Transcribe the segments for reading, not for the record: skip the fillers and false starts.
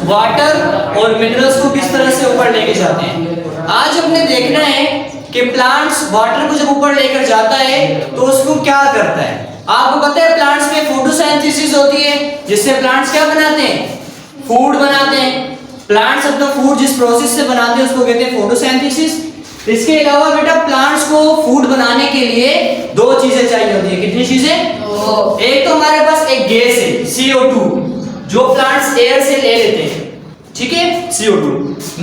Water और minerals को किस तरह से ऊपर लेके जाते हैं। आज हमने देखना है कि प्लांट्स वाटर को जब ऊपर लेकर जाता है तो उसको क्या करता है। आपको पता है प्लांट्स में फोटोसिंथेसिस होती है जिससे प्लांट्स क्या बनाते हैं, फूड बनाते हैं। प्लांट्स अपना फूड जिस प्रोसेस से बनाते हैं उसको कहते हैं फोटोसिंथेसिस। इसके अलावा बेटा प्लांट्स को फूड बनाने के लिए दो चीजें चाहिए होती है। कितनी चीजें? एक तो हमारे पास एक गैस है CO2 जो प्लांट्स एयर से ले लेते हैं, ठीक है, CO2।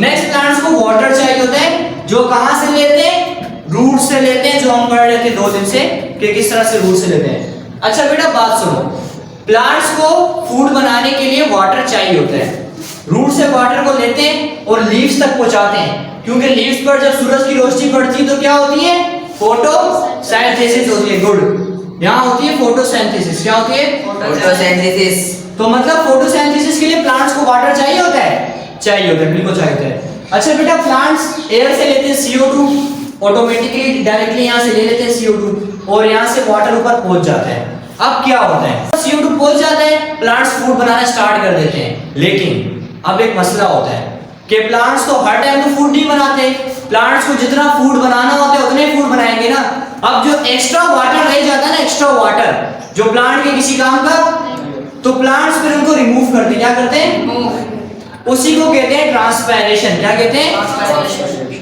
नेक्स्ट प्लांट्स को वाटर चाहिए होता है जो कहां से लेते हैं, रूट से लेते हैं, जो हम पढ़ रहे थे 2 दिन से कि किस तरह से रूट से लेते हैं। अच्छा बेटा बात सुनो, प्लांट्स को फूड बनाने के लिए वाटर चाहिए होता है। रूट से वाटर को लेते हैं और लीव्स तक पहुंचाते हैं, क्योंकि लीव्स पर जब सूरज की रोशनी पड़ती है तो क्या होती है, फोटोसिंथेसिस होती है। गुड, यहाँ होती है फोटोसिंथेसिस। क्या होती है? फोटोसिंथेसिस। तो मतलब फोटोसिंथेसिस के लिए प्लांट्स को वाटर चाहिए होता है, चाहिए होता है, बिल्कुल चाहिए होता है। अच्छा बेटा प्लांट्स एयर से लेते हैं CO2, ऑटोमेटिकली डायरेक्टली यहाँ से ले लेते हैं CO2 और यहाँ से वाटर ऊपर पहुंच जाता है। अब क्या होता है, CO2 पहुंच जाता है, प्लांट्स फूड बनाना स्टार्ट कर देते हैं। लेकिन अब एक मसला होता है कि प्लांट्स तो हर टाइम तो फूड नहीं बनाते। प्लांट्स को जितना फूड बनाना होता है उतने फूड बनाएंगे ना। अब जो एक्स्ट्रा वाटर रह जाता है ना, एक्स्ट्रा वाटर जो प्लांट के किसी काम का, तो प्लांट्स फिर उनको रिमूव करते हैं। क्या करते हैं? उसी को कहते हैं ट्रांसपायरेशन। क्या कहते हैं?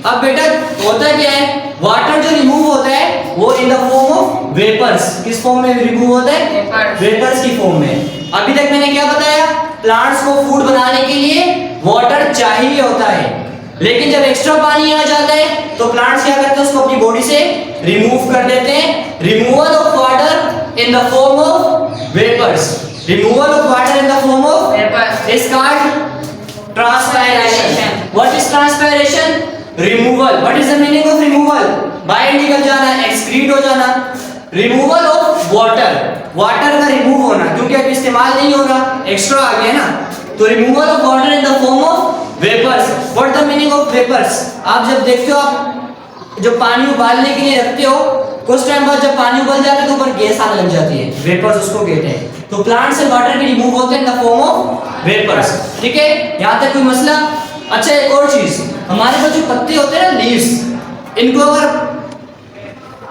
अब बेटा होता क्या है, वाटर जो रिमूव होता है वो in the form of vapours. किस फॉर्म में रिमूव होता है? वेपर्स की फॉर्म में। अभी तक मैंने क्या बताया, प्लांट्स को फूड बनाने के लिए वाटर चाहिए होता है, लेकिन जब एक्स्ट्रा पानी आ जाता है तो प्लांट्स क्या करते हैं, उसको अपनी बॉडी से रिमूव कर देते हैं। Removal of water in the form of vapours, removal of water in the form of vapours is called transpiration. What is transpiration? Removal. What is the meaning of removal? बाहर निकल जाना, excrete हो जाना। Removal of water, water का remove होना, क्योंकि अब इस्तेमाल नहीं हो रहा, एक्स्ट्रा आ गया ना। तो removal of water in the form of vapours. What the meaning of vapours? आप जब देखते हो, आप जो पानी उबालने के लिए रखते हो, कुछ टाइम बाद जब पानी उबल जाता है तो ऊपर गैस आने लग जाती है, वेपर्स उसको कहते हैं। तो प्लांट से वाटर भी रिमूव होते हैं in the form of vapours. ठीक है, यहाँ तक कोई मसला? अच्छा एक और चीज, हमारे पास जो पत्ते होते हैं ना, लीव्स, इनको अगर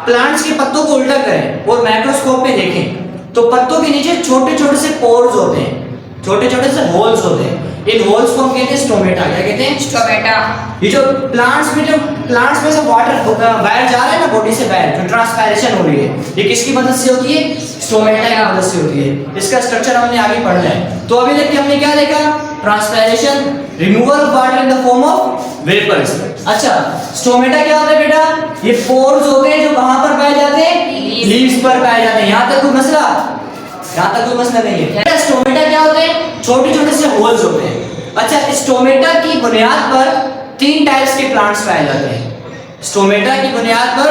प्लांट्स के पत्तों को उल्टा करें और माइक्रोस्कोप में देखें तो पत्तों के नीचे छोटे छोटे से पोर्स होते हैं, छोटे छोटे से होल्स होते हैं। इन होल्स को हम कहते हैं स्टोमेटा। क्या कहते हैं? स्टोमेटा। ये जो प्लांट्स में से वाटर बाहर जा रहा है ना बॉडी से बाहर, जो ट्रांसपायरेशन हो रही है, ये किसकी मदद से होती है? स्टोमेटा की मदद से होती है। इसका स्ट्रक्चर हमने आगे पढ़ना है। तो अभी तक हमने क्या देखा? Transpiration, removal of water in the form of vapours. अच्छा स्टोमेटा क्या होता है बेटा? ये पोर्स होते हैं जो कहां पर पाए जाते हैं? लीव्स पर पाए जाते हैं। यहां तक कोई मसला? यहां तक कोई मसला नहीं है। स्टोमेटा क्या होते हैं? छोटे छोटे से होल्स होते हैं। अच्छा स्टोमेटा की बुनियाद पर 3 टाइप्स के प्लांट्स पाए जाते हैं। स्टोमेटा की बुनियाद पर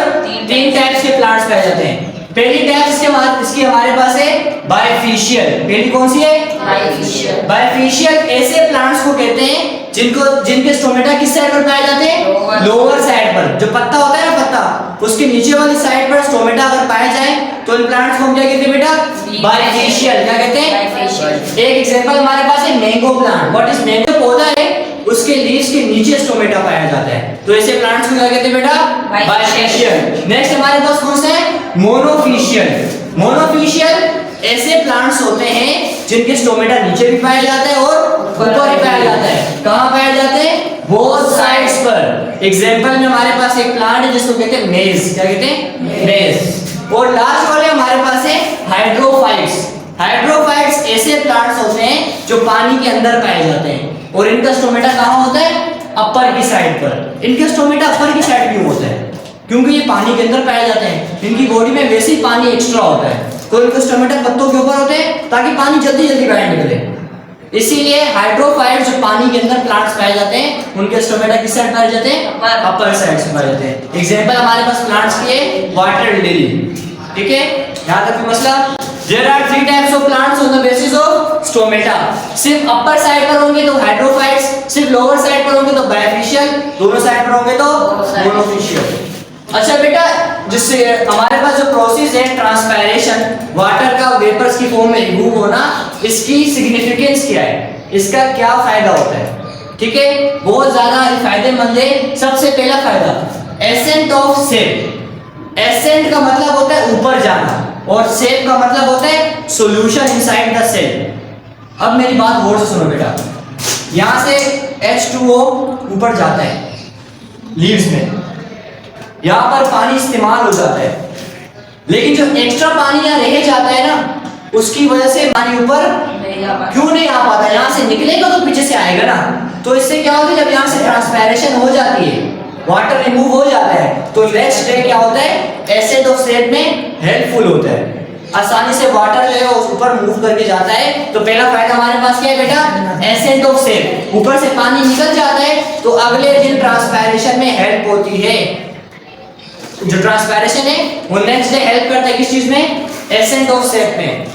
3 टाइप्स के प्लांट्स पाए जाते हैं। पहली टाइप इसकी हमारे पास है बायफेशियल। पहली कौन सी है? बायफेशियल। बायफेशियल ऐसे प्लांट्स को कहते हैं जिनके स्टोमेटा किस साइड पर पाए जाते हैं? लोअर साइड पर। जो पत्ता होता है ना, पत्ता, उसके नीचे वाली साइड पर स्टोमेटा अगर पाए जाए तो इन प्लांट्स को हम क्या कहते हैं बेटा? बायफेशियल। क्या कहते हैं? एक एग्जांपल हमारे पास है mango plant. What is mango? पौधा है, उसके लीव्स के नीचे स्टोमेटा पाया जाता है, तो ऐसे प्लांट्स को क्या कहते हैं बेटा? बायफेशियल। नेक्स्ट हमारे पास कौन सा है? मोनोफेशियल। मोनोफेशियल ऐसे प्लांट्स होते हैं जिनके स्टोमेटा नीचे भी पाया जाता है और ऊपर भी पाया जाता है। कहां पाया जाते हैं? बोथ साइड्स पर। एग्जांपल में हमारे पास एक प्लांट है जिसको कहते हैं मेज। क्या कहते हैं? मेज। और लास्ट वाले हमारे पास है हाइड्रोफाइट्स। हाइड्रोफाइट्स ऐसे प्लांट्स होते हैं जो पानी के अंदर पाए जाते हैं और इनका स्टोमेटा कहां होता है? अपर की साइड पर। इनके स्टोमेटा अपर की साइड क्यों होता है? क्योंकि ये पानी के अंदर पाए जाते हैं, इनकी बॉडी में वैसे ही पानी एक्स्ट्रा होता है, तो इनके स्टोमेटा पत्तों के ऊपर होते हैं ताकि पानी जल्दी जल्दी बाहर निकले। इसीलिए हाइड्रोफाइट जो पानी के अंदर प्लांट्स पाए जाते हैं उनके स्टोमेटा किस साइड पाए जाते हैं? अपर साइड से पाए जाते हैं। एग्जांपल हमारे पास प्लांट्स की है वाटर लिली। ठीक है, यहां तक कोई मसला? There are 3 types of plants on the basis of stomata. सिर्फ अपर साइड पर होंगे तो हाइड्रोफाइट्स, सिर्फ लोअर साइड पर होंगे तो बायफेशियल, दोनों साइड पर होंगे तो मोनोफेशियल। अच्छा बेटा, जिससे हमारे पास जो प्रोसेस है ट्रांसपायरेशन, वाटर का वेपर्स की फॉर्म में रिमूव होना, इसकी सिग्निफिकेंस क्या है, इसका क्या फायदा होता है? ठीक है, बहुत ज्यादा फायदेमंद है। सबसे पहला फायदा, एसेंट ऑफ सेप। एसेंट का मतलब होता है ऊपर जाना और सेप का मतलब होता है सॉल्यूशन इनसाइड द सेल। अब मेरी बात गौर से सुनो बेटा, यहां से H2O ऊपर जाता है लीव्स में, यहाँ पर पानी इस्तेमाल हो जाता है, लेकिन जो एक्स्ट्रा पानी यहाँ रह जाता है ना, उसकी वजह से पानी ऊपर क्यों नहीं आ पाता? यहाँ से निकलेगा तो पीछे से आएगा ना। तो इससे क्या होता है, जब यहाँ से ट्रांसपायरेशन हो जाती है, वाटर रिमूव हो जाता है, तो नेक्स्ट डे क्या होता है, एसिड ऑफ सेप में हेल्पफुल होता है, आसानी से वाटर जो है ऊपर मूव करके जाता है। तो पहला फायदा हमारे पास क्या है बेटा, एसेंट ऑफ सेप, ऊपर से पानी निकल जाता है, तो अगले दिन ट्रांसपायरेशन में हेल्प होती है। जो ट्रांसपायरेशन है वो नेक्स्ट डे हेल्प करता है किस चीज में, एसेंट ऑफ सेप में।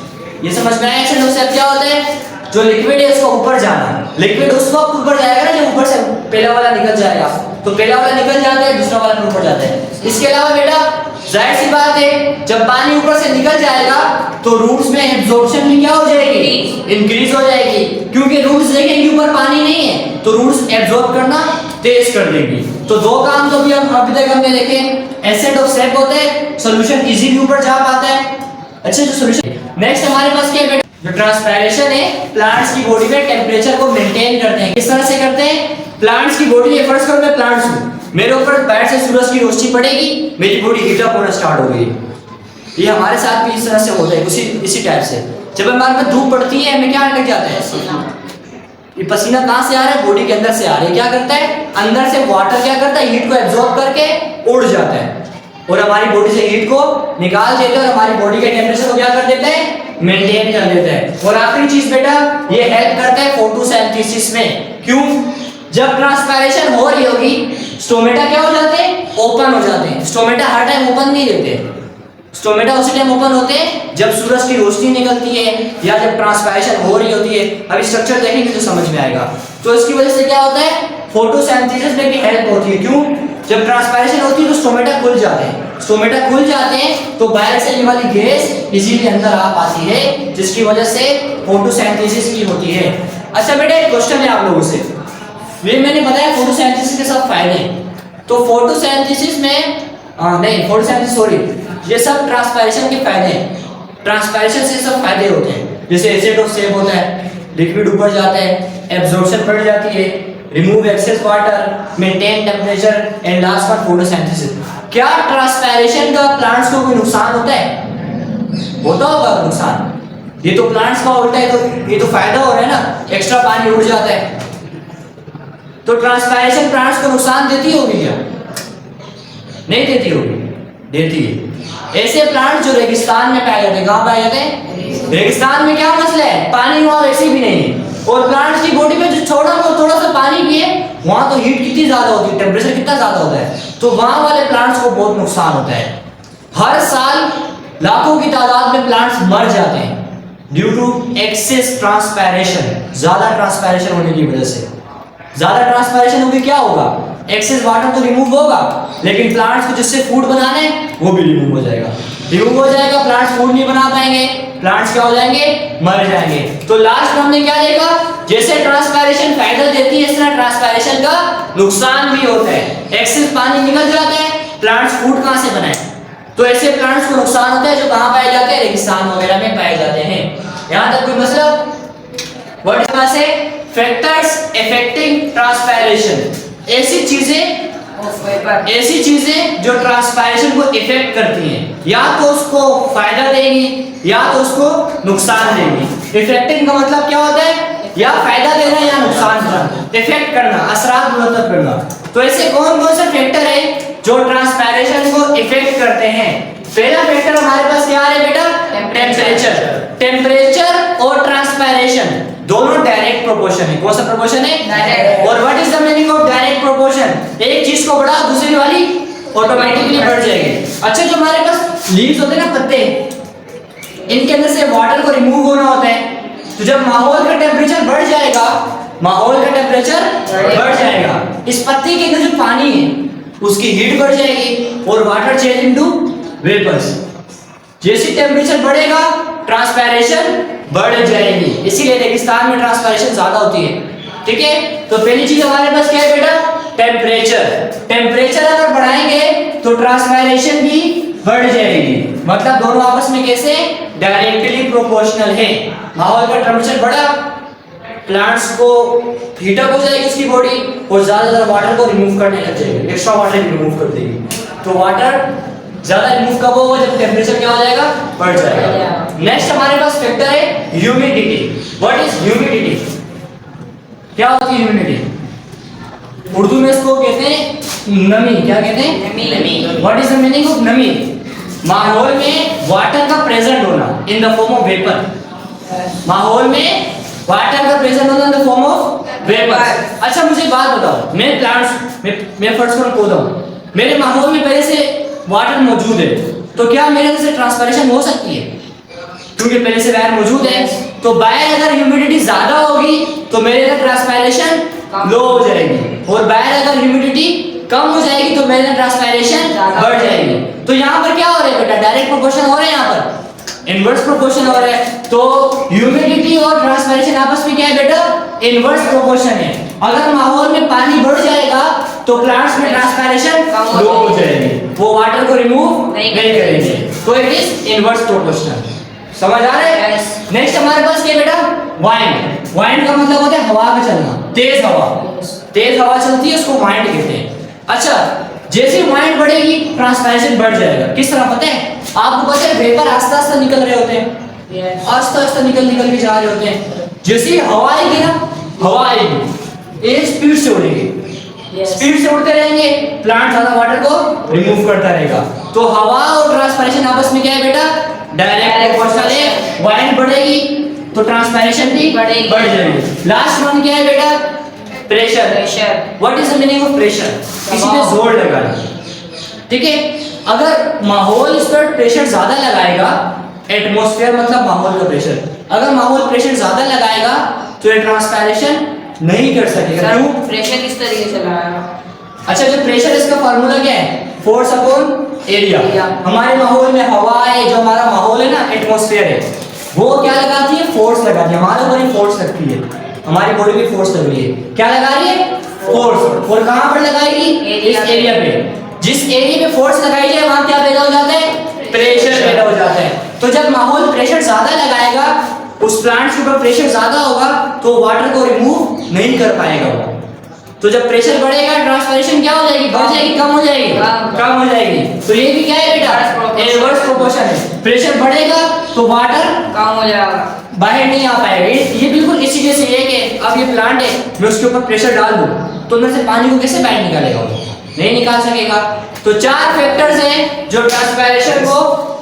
ये समझ में आया? एसेंट ऑफ सेप क्या होता है, जो लिक्विड है उसका ऊपर जाना। लिक्विड उस वक्त ऊपर जाएगा ना जब ऊपर से पहला वाला निकल जाएगा, तो पहला वाला निकल जाता है, दूसरा वाला ऊपर जाता है। इसके अलावा बेटा जाहिर सी बात है, जब पानी ऊपर से निकल जाएगा तो रूट्स में एब्जॉर्प्शन भी क्या हो जाएगी, इंक्रीज हो जाएगी, क्योंकि रूट्स देखेंगे ऊपर पानी नहीं है, तो रूट्स एब्जॉर्ब करना तेज कर देंगी। तो दो काम तो अभी तक हमने देखे, एसेंट ऑफ सेप होता है, सॉल्यूशन इजीली ऊपर जा पाता है। अच्छा, जो सॉल्यूशन नेक्स्ट हमारे पास क्या है बेटा, जो ट्रांसपायरेशन है प्लांट्स की बॉडी में टेम्परेचर को मेंटेन करते हैं। किस तरह से करते हैं? प्लांट्स की बॉडी में, फर्स्ट करो मैं प्लांट्स हूं, मेरे ऊपर बाहर से सूरज की रोशनी पड़ेगी, मेरी बॉडी हीट अप होना स्टार्ट हो गई। ये हमारे साथ भी इस तरह से होता है, इसी टाइप से। जब हमारे पे धूप पड़ती है, हमें क्या लग जाता है, ये पसीना कहां से आ रहा है, बॉडी के अंदर से आ रहा है। क्या करता है, अंदर से वाटर क्या करता है, हीट को एब्जॉर्ब करके उड़ जाता है और हमारी बॉडी से हीट को निकाल देता है और हमारी बॉडी के टेम्परेचर को क्या कर देता है, मेंटेन कर देता है। और आखिरी चीज बेटा, ये हेल्प करता है फोटोसिंथेसिस में। क्यों? जब ट्रांसपायरेशन हो रही होगी, स्टोमेटा क्या हो जाते हैं, ओपन हो जाते हैं। स्टोमेटा हर टाइम ओपन नहीं रहते, स्टोमेटा उसी टाइम ओपन होते हैं जब सूरज की रोशनी निकलती है या जब ट्रांसपायरेशन हो रही होती है। अभी स्ट्रक्चर देखेंगे तो समझ में आएगा। तो इसकी वजह से क्या होता है, फोटोसिंथेसिस में भी हेल्प होती है। क्यों? जब ट्रांसपायरेशन होती है तो स्टोमेटा खुल जाते हैं, स्टोमेटा खुल जाते हैं तो बाहर से ये वाली गैस इजीली अंदर आ पाती है, जिसकी वजह से फोटोसिंथेसिस की होती है। अच्छा बेटा, एक क्वेश्चन है आप लोगों से, ये मैंने बताया फोटोसिंथेसिस के सब फायदे, तो फोटोसिंथेसिस में फोटोसिंथेसिस सॉरी, ये सब ट्रांसपायरेशन के फायदे हैं। ट्रांसपायरेशन से सब फायदे होते हैं, जैसे एसिड ऑफ सेप होता है, लिक्विड ऊपर जाता है, एब्जॉर्प्शन बढ़ जाती है, remove excess water, maintain temperature and last one photosynthesis. क्या ट्रांसपायरेशन का प्लांट्स को कोई नुकसान होता है? होता होगा नुकसान। ये तो प्लांट्स का उल्टा है, तो ये तो फायदा हो रहा है ना, एक्स्ट्रा पानी उड़ जाता है। तो ट्रांसपायरेशन प्लांट्स को नुकसान देती होगी क्या? नहीं देती होगी, देती है। ऐसे प्लांट जो रेगिस्तान में पाए जाते हैं, कहां पाए जाते हैं, रेगिस्तान में। क्या मसला है, पानी वहां वैसे भी नहीं है, और प्लांट्स की बॉडी में जो थोड़ा सा पानी भी है, वहां तो हीट कितनी ज्यादा होती है, टेम्परेचर कितना ज्यादा होता है, तो वहां वाले प्लांट्स को बहुत नुकसान होता है। हर साल लाखों की तादाद में प्लांट्स मर जाते हैं ड्यू टू एक्सेस ट्रांसपायरेशन। ज्यादा ट्रांसपायरेशन होने की वजह से, ज्यादा ट्रांसपायरेशन होगी क्या होगा, एक्सेस वाटर तो रिमूव होगा, लेकिन प्लांट्स को जिससे फूड बनाना है वो भी रिमूव हो जाएगा। रिमूव हो जाएगा, प्लांट्स फूड नहीं बना पाएंगे, प्लांट्स क्या हो जाएंगे, मर जाएंगे। तो लास्ट में हमने क्या देखा, जैसे ट्रांसपायरेशन फायदा देती है, इस तरह ट्रांसपायरेशन का नुकसान भी होता है। एक्सेस पानी निकल जाता है, प्लांट्स फूड कहां से बनाए, तो ऐसे प्लांट्स को नुकसान होता है जो कहां पाए जाते हैं, रेगिस्तान वगैरह में पाए जाते हैं। यहां तक कोई मतलब? What is factors affecting transpiration, ऐसी चीजें जो ट्रांसपायरेशन को इफेक्ट करती हैं, या तो उसको फायदा देंगी या तो उसको नुकसान देंगी। इफेक्टिंग का मतलब क्या होता है, या फायदा देना या नुकसान करना, इफेक्ट करना, असरात मुरतब करना। तो ऐसे कौन कौन से फैक्टर है जो ट्रांसपायरेशन को इफेक्ट करते हैं? पहला फैक्टर हमारे पास क्या है बेटा, टेम्परेचर। टेम्परेचर और ट्रांसपायरेशन दोनों डायरेक्ट प्रोपोर्शन है। कौन सा प्रोपोर्शन है, डायरेक्ट। और what is the meaning of direct proportion, एक चीज को बढ़ा दूसरी वाली ऑटोमेटिकली बढ़ जाएगी। अच्छा, जो हमारे पास लीव्स होते हैं ना, पत्ते, इनके अंदर से वाटर को रिमूव होना होता है, तो जब माहौल का टेम्परेचर बढ़ जाएगा, माहौल का टेम्परेचर बढ़ जाएगा, इस पत्ते के अंदर जो पानी है उसकी हीट बढ़ जाएगी और वाटर चेंज इनटू वेपर्स। जैसे टेम्परेचर बढ़ेगा ट्रांसपैरेशन बढ़ जाएगी, इसीलिए रेगिस्तान में ट्रांसपैरेशन ज्यादा होती है। ठीक है, तो पहली चीज हमारे पास क्या है बेटा, टेम्परेचर। टेम्परेचर अगर बढ़ाएंगे तो ट्रांसपैरेशन भी बढ़ जाएगी। मतलब दोनों आपस में कैसे, डायरेक्टली प्रोपोर्शनल है। माहौल का टेम्परेचर बढ़ा, प्लांट्स को हीटअप हो जाएगी उसकी बॉडी और ज्यादा वाटर को रिमूव करने लग जाएगी, एक्स्ट्रा वाटर रिमूव कर देगी। तो वाटर ज्यादा रिमूव कब होगा, जब टेम्परेचर क्या हो जाएगा, बढ़ जाएगा। नेक्स्ट हमारे पास फैक्टर है ह्यूमिडिटी। What is humidity? क्या होती है ह्यूमिडिटी? उर्दू में इसको कहते हैं नमी। क्या कहते हैं? नमी। What is the meaning of नमी? माहौल में वाटर का प्रेजेंट होना इन द फॉर्म ऑफ वेपर। माहौल में वाटर का प्रेजेंट होना इन द फॉर्म ऑफ वेपर। अच्छा मुझे बात बताओ, मैं प्लांट्स मैं फर्स्ट कौन पौधा हूं, मेरे माहौल में पहले से वाटर मौजूद है, तो क्या मेरे से ट्रांसपैरेशन हो सकती है? क्योंकि पहले से वायर मौजूद है। तो बाहर अगर ह्यूमिडिटी ज्यादा होगी तो मेरे अंदर ट्रांसपैरेशन लो हो जाएगी, और बाहर अगर ह्यूमिडिटी कम हो जाएगी तो मेरे अंदर ट्रांसपैरेशन बढ़ जाएगी। तो यहाँ पर क्या हो रहा है बेटा, डायरेक्ट प्रोपोर्शन हो रहा है, यहाँ पर इनवर्स प्रोपोर्शन हो रहा है। तो ह्यूमिडिटी और ट्रांसपैरेशन आपस में क्या है बेटा, इनवर्स प्रोपोर्शन है। अगर माहौल में पानी बढ़ जाएगा तो प्लांट्स में ट्रांसपैरेशन लो हो जाएगी, वो वाटर को रिमूव नहीं करेंगे। तो इट इज इनवर्स प्रोपोर्शनल। समझ आ रहा है? नेक्स्ट हमारे पास क्या बेटा, वाइंड। वाइंड का मतलब होता है हवा का चलना, तेज हवा। तेज हवा चलती है उसको वाइंड कहते हैं। अच्छा, जैसे वाइंड बढ़ेगी ट्रांसपैरेशन बढ़ जाएगा। किस तरह पता है आपको? पता है वेपर आस्ते आस्ते निकल रहे होते हैं, आस्ते आस्ते निकल के जा रहे होते हैं। जैसे हवा आएगी ना, हवा आएगी, ये स्पीड से उड़ेगी, स्पीड से उड़ते रहेंगे, प्लांट ज्यादा वाटर को रिमूव करता रहेगा। तो हवा और ट्रांसपैरेशन आपस में क्या है बेटा, डायरेक्ट प्रोपोर्शनल है। वाइंड बढ़ेगी तो ट्रांसपैरेशन भी बढ़ जाएगी। लास्ट वन क्या है बेटा, pressure. What is the meaning of pressure? किसी पे जोर लगाना। ठीक है, अगर माहौल इस पर प्रेशर ज्यादा लगाएगा, एटमॉस्फेयर मतलब माहौल का प्रेशर, अगर माहौल प्रेशर ज्यादा लगाएगा तो ये ट्रांसपैरेशन नहीं कर सकेगा। क्यों? प्रेशर किस तरीके से लगाएगा? अच्छा, जो प्रेशर इसका फार्मूला क्या है, फोर्स अपॉन एरिया। हमारे माहौल में हवा है, जो हमारा माहौल है ना, एटमॉस्फेयर है, वो क्या लगाती है, फोर्स लगाती है। हमारे ऊपर ही फोर्स लगती है, हमारी बॉडी में फोर्स लग रही है। क्या लगा रही है? फोर्स। और कहां पर लगाएगी? इस एरिया पे। जिस एरिया पे फोर्स लगाई जाए वहां क्या पैदा हो जाता है? प्रेशर पैदा हो जाता है। तो जब माहौल प्रेशर ज्यादा लगाएगा, उस प्लांट के ऊपर प्रेशर ज्यादा होगा तो वाटर को रिमूव नहीं कर पाएगा वो। तो जब प्रेशर बढ़ेगा ट्रांसपैरेशन क्या हो जाएगी, बढ़ जाएगी, कम हो जाएगी, कम हो जाएगी। तो ये भी क्या है बेटा, इनवर्स प्रोपोर्शन है। प्रेशर बढ़ेगा तो वाटर कम हो जाएगा, बाहर नहीं आ पाएगा। ये बिल्कुल इसी जैसे है कि अब ये प्लांट है, मैं उसके ऊपर प्रेशर डाल दूं तो अंदर से पानी को कैसे बाहर निकालेगा, वो नहीं निकाल सकेगा। तो चार फैक्टर्स हैं जो ट्रांसपैरेशन को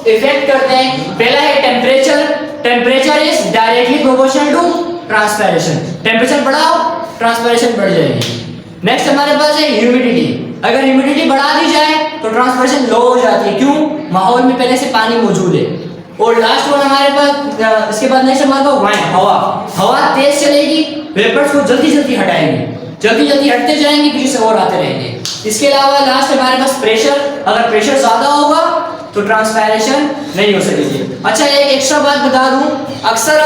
इफेक्ट करते हैं। पहला है temperature. Temperature is directly proportional to transpiration. Temperature बढ़ाओ ट्रांसपैरेशन बढ़ जाएगी। नेक्स्ट हमारे पास है ह्यूमिडिटी। अगर ह्यूमिडिटी बढ़ा दी जाए तो ट्रांसपैरेशन लो हो जाती है। क्यों? माहौल में पहले से पानी मौजूद है। और लास्ट वन हमारे पास, इसके बाद नेक्स्ट हमारे पास वाइंड, हवा। हवा तेज चलेगी, वेपर्स को जल्दी जल्दी हटाएंगे, जल्दी जल्दी हटते जाएंगे, पीछे से और आते रहेंगे। इसके अलावा लास्ट हमारे पास प्रेशर। अगर प्रेशर ज्यादा होगा तो ट्रांसपैरेशन नहीं हो सकेगी। अच्छा, एक एक्स्ट्रा बात बता दूं, अक्सर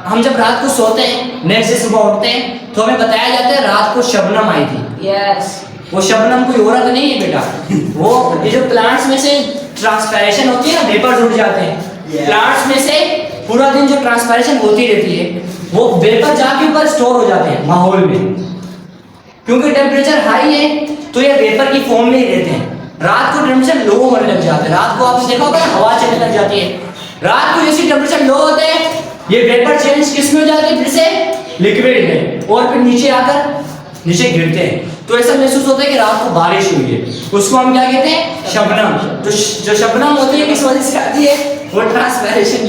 हम जब रात को सोते हैं, नेक्स्ट डे सुबह उठते हैं तो हमें बताया जाता है रात को शबनम आई थी। वो शबनम कोई औरत नहीं है बेटा, वो ये जो प्लांट्स में से ट्रांसपैरेशन होती है ना, वेपर्स उड़ जाते हैं प्लांट्स में से, पूरा दिन जो ट्रांसपैरेशन होती रहती है वो वेपर जाके ऊपर स्टोर हो जाते हैं माहौल में। क्योंकि टेम्परेचर हाई है तो ये वेपर की फॉर्म में ही रहते हैं। रात को टेम्परेचर लो होने लग जाता है, रात को आपने देखा होगा हवा चलने लग जाती है। रात को जैसे टेम्परेचर लो होते हैं ये वेपर चेंज किस में हो जाते हैं, फिर से लिक्विड में, और फिर नीचे आकर नीचे गिरते हैं। तो ऐसा महसूस होता है कि रात को बारिश हुई है, उसको हम क्या कहते हैं, शबनम। तो जो शबनम होती है किस वजह से आती है, वो ट्रांसपैरेशन